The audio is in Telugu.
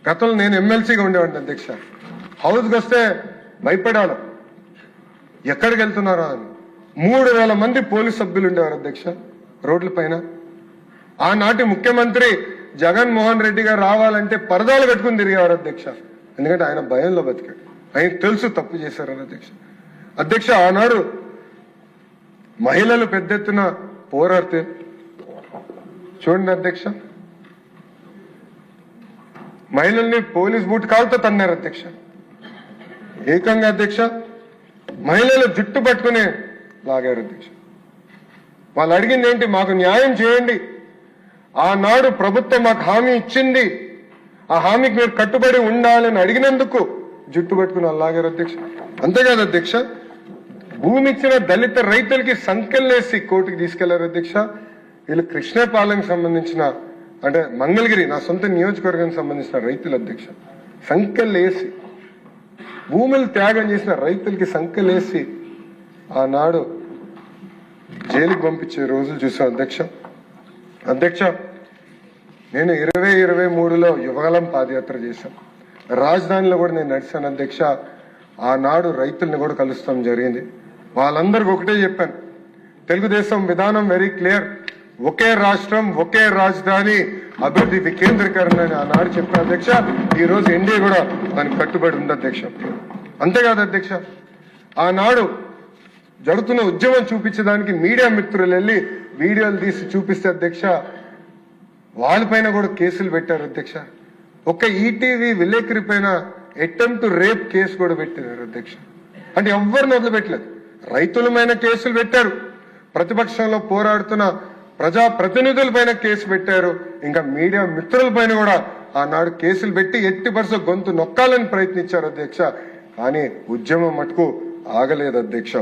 గతంలో నేను ఎమ్మెల్సీగా ఉండేవాడిని అధ్యక్ష. హౌస్కి వస్తే భయపడాలి, ఎక్కడికి వెళ్తున్నారో అని. 3,000 మంది పోలీస్ సభ్యులు ఉండేవారు అధ్యక్ష రోడ్ల పైన. ఆనాటి ముఖ్యమంత్రి జగన్మోహన్ రెడ్డి గారు రావాలంటే పరదాలు కట్టుకుని తిరిగేవారు అధ్యక్ష. ఎందుకంటే ఆయన భయంలో బతికాడు, ఆయన తెలుసు తప్పు చేశారని అధ్యక్ష. అధ్యక్ష ఆనాడు మహిళలు పెద్ద ఎత్తున పోరాడితే చూడండి అధ్యక్ష, మహిళల్ని పోలీస్ బూట్ కాలుతో తన్నారు అధ్యక్ష. ఏకంగా అధ్యక్ష మహిళలు జుట్టు పట్టుకుని లాగారు అధ్యక్ష. వాళ్ళు అడిగింది ఏంటి, మాకు న్యాయం చేయండి, ఆనాడు ప్రభుత్వం మాకు హామీ ఇచ్చింది, ఆ హామీకి మీరు కట్టుబడి ఉండాలని అడిగినందుకు జుట్టు పట్టుకుని లాగారు అధ్యక్ష. అంతేకాదు అధ్యక్ష, భూమి ఇచ్చిన దళిత రైతులకి సంఖ్యలేసి కోర్టుకి తీసుకెళ్లారు అధ్యక్ష. వీళ్ళు కృష్ణపాలెంకి సంబంధించిన అంటే మంగళగిరి నా సొంత నియోజకవర్గానికి సంబంధించిన రైతులు అధ్యక్ష. సంఖ్యలేసి భూములు త్యాగం చేసిన రైతులకి సంఖ్యలేసి ఆనాడు జైలుకి పంపించే రోజులు చూసాం అధ్యక్ష. అధ్యక్ష నేను 2023లో యువగలం పాదయాత్ర చేశాను, రాజధానిలో కూడా నేను నడిచాను అధ్యక్ష. ఆనాడు రైతుల్ని కూడా కలుస్తాం జరిగింది. వాళ్ళందరికీ ఒకటే చెప్పాను, తెలుగుదేశం విధానం వెరీ క్లియర్, ఒకే రాష్ట్రం ఒకే రాజధాని అభివృద్ధి వికేంద్రీకరణ అని ఆనాడు చెప్పిన అధ్యక్ష. ఈ రోజు ఎన్డీఏ కూడా దానికి కట్టుబడి ఉంది అధ్యక్ష. అంతేకాదు అధ్యక్ష, ఆనాడు జరుగుతున్న ఉద్యమం చూపించడానికి మీడియా మిత్రులు వెళ్ళి వీడియోలు తీసి చూపిస్తే అధ్యక్ష వాళ్ళపైన కూడా కేసులు పెట్టారు అధ్యక్ష. ఒక్క ఈటీవీ విలేకరి పైన అటెంప్ట్ రేప్ కేసు కూడా పెట్టారు అధ్యక్ష. అంటే ఎవరిని వదిలిపెట్టలేదు, రైతులపైన కేసులు పెట్టారు, ప్రతిపక్షంలో పోరాడుతున్న ప్రజా ప్రతినిధులపైన కేసు పెట్టారు, ఇంకా మీడియా మిత్రులపైన కూడా ఆనాడు కేసులు పెట్టి ఎట్టి పరిస్థితుల్లో గొంతు నొక్కాలని ప్రయత్నించారు అధ్యక్ష. కానీ ఉద్యమం మటుకు ఆగలేదు అధ్యక్ష.